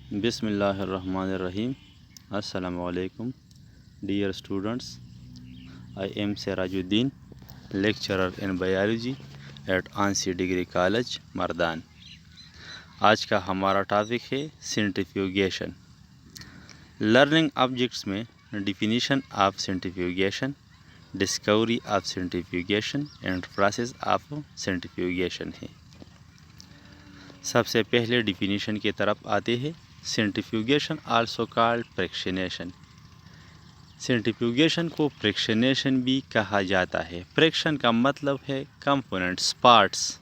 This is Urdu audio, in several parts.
بسم اللہ الرحمن الرحیم. السلام علیکم. Dear students, I am Sirajuddin, lecturer in biology at ANSI Degree College, مردان. آج کا ہمارا ٹاپک ہے سینٹریفیوگیشن. لرننگ آبجیکٹس میں definition of centrifugation, discovery of centrifugation and process of centrifugation ہے. سب سے پہلے ڈیفینیشن کی طرف آتے ہیں. Centrifugation also called fractionation. Centrifugation کو فریکشنیشن بھی کہا جاتا ہے. فریکشن کا مطلب ہے کمپوننٹس، پارٹس،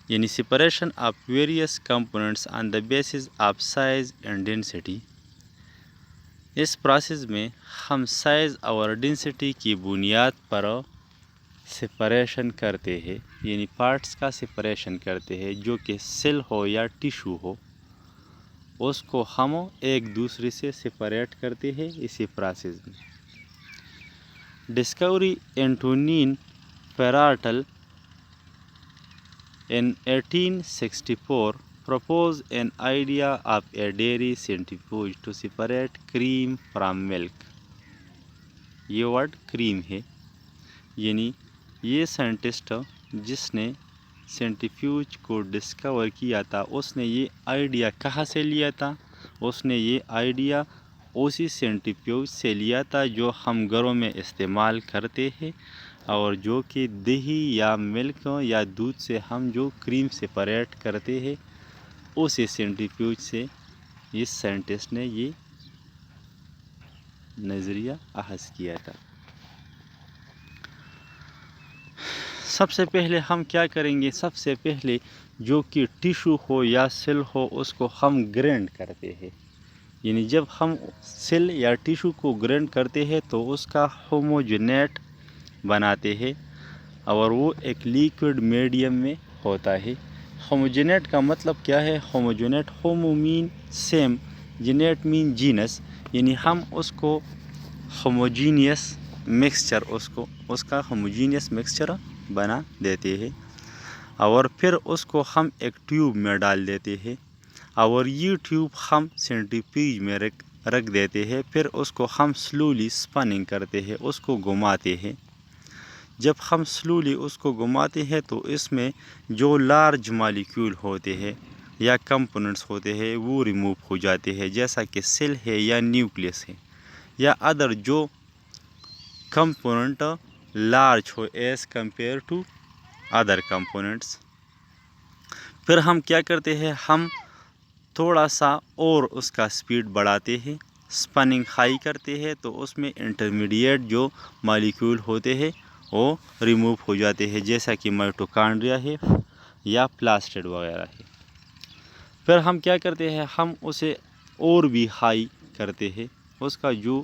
یعنی separation of various components on the basis of size and density. اس پروسیس میں ہم سائز اور ڈینسٹی کی بنیاد پر سپریشن کرتے ہیں، یعنی پارٹس کا سپریشن کرتے ہیں. جو کہ سیل ہو یا ٹیشو ہو، اس کو ہم ایک دوسرے سے سپریٹ کرتے ہیں اسی پروسیس میں. Discovery Antonin Prandtl in 1864 proposed an idea of a dairy centrifuge to separate cream from milk. یہ ورڈ کریم ہے، یعنی یہ سائنٹسٹ جس نے سینٹریفیوج کو ڈسکور کیا تھا، اس نے یہ آئیڈیا کہاں سے لیا تھا؟ اس نے یہ آئیڈیا اسی سینٹریفیوج سے لیا تھا جو ہم گھروں میں استعمال کرتے ہیں، اور جو کہ دہی یا ملک یا دودھ سے ہم جو کریم سپریٹ کرتے ہیں، اسی سینٹریفیوج سے اس سائنٹسٹ نے یہ نظریہ اخذ کیا تھا. سب سے پہلے ہم کیا کریں گے؟ سب سے پہلے جو کہ ٹیشو ہو یا سیل ہو، اس کو ہم گرینڈ کرتے ہیں. یعنی جب ہم سیل یا ٹیشو کو گرینڈ کرتے ہیں تو اس کا ہوموجینیٹ بناتے ہیں، اور وہ ایک لیکوڈ میڈیم میں ہوتا ہے. ہوموجینیٹ کا مطلب کیا ہے؟ ہوموجینیٹ، ہومو مین سیم، جینیٹ مین جینس، یعنی ہم اس کو ہوموجینیس مکسچر، اس کا ہوموجینیس مکسچر بنا دیتے ہیں، اور پھر اس کو ہم ایک ٹیوب میں ڈال دیتے ہیں، اور یہ ٹیوب ہم سینٹریفیوج میں رکھ دیتے ہیں. پھر اس کو ہم سلولی سپننگ کرتے ہیں، اس کو گھماتے ہیں. جب ہم سلولی اس کو گھماتے ہیں تو اس میں جو لارج مالیکیول ہوتے ہیں یا کمپوننٹس ہوتے ہیں وہ ریموو ہو جاتے ہیں، جیسا کہ سیل ہے یا نیوکلیس ہے یا ادر جو کمپوننٹ لارج ہو as compare to other components. پھر ہم کیا کرتے ہیں؟ ہم تھوڑا سا اور اس کا سپیڈ بڑھاتے ہیں، سپننگ ہائی کرتے ہیں، تو اس میں انٹرمیڈیٹ جو مالیکیول ہوتے ہیں وہ ریموو ہو جاتے ہیں، جیسا کہ مائٹوکانڈریا ہے یا پلاسٹڈ وغیرہ ہے. پھر ہم کیا کرتے ہیں؟ ہم اسے اور بھی ہائی کرتے ہیں، اس کا جو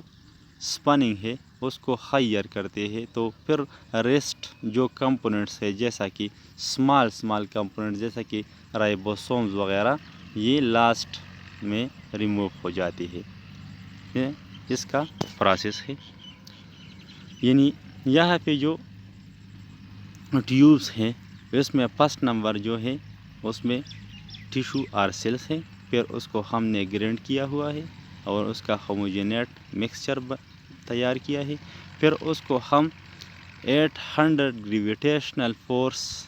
سپننگ ہے اس کو ہائیر کرتے ہیں. تو پھر ریسٹ جو کمپوننٹس ہے، جیسا کہ اسمال کمپوننٹ جیسا کہ رائبوسومز وغیرہ، یہ لاسٹ میں ریموو ہو جاتی ہے. یہ اس کا پروسیس ہے. یعنی یہاں پہ جو ٹیوبس ہیں، اس میں فرسٹ نمبر جو ہے اس میں ٹیشو اور سیلس ہیں. پھر اس کو ہم نے گرینڈ کیا ہوا ہے اور اس کا ہوموجینیٹ مکسچر تیار کیا ہے. پھر اس کو ہم 800 گریویٹیشنل فورس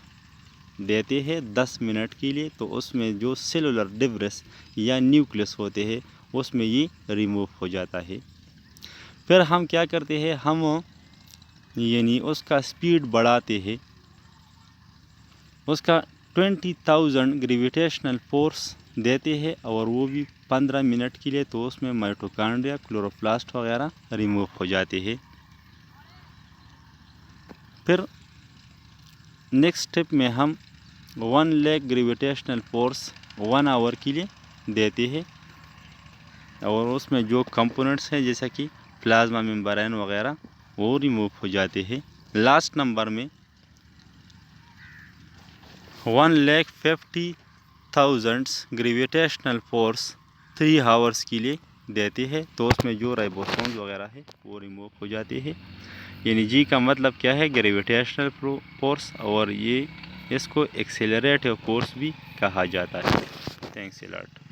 دیتے ہیں 10 منٹ کے لیے. تو اس میں جو سیلولر ڈیبرس یا نیوکلیس ہوتے ہیں اس میں یہ ریموو ہو جاتا ہے. پھر ہم کیا کرتے ہیں؟ ہم یعنی اس کا سپیڈ بڑھاتے ہیں، اس کا 20,000 گریویٹیشنل فورس دیتے ہیں، اور وہ بھی 15 منٹ کے لیے. تو اس میں مائٹوکانڈریا، کلوروپلاسٹ وغیرہ ریموو ہو جاتے ہیں. پھر نیکسٹ اسٹیپ میں ہم 1 لاکھ گریویٹیشنل فورس 1 آور کے لیے دیتے ہیں، اور اس میں جو کمپوننٹس ہیں جیسا کہ پلازما ممبرین وغیرہ وہ ریموو ہو جاتے ہیں. لاسٹ نمبر میں 1,50,000 گریویٹیشنل فورس 3 آورس کے لیے دیتے ہیں. تو اس میں جو رائبوسومز وغیرہ ہے وہ ریموو ہو جاتے ہیں. یعنی جی کا مطلب کیا ہے؟ گریویٹیشنل فورس، اور یہ اس کو ایکسیلریٹو فورس بھی کہا جاتا ہے. تھینکس اے لاٹ.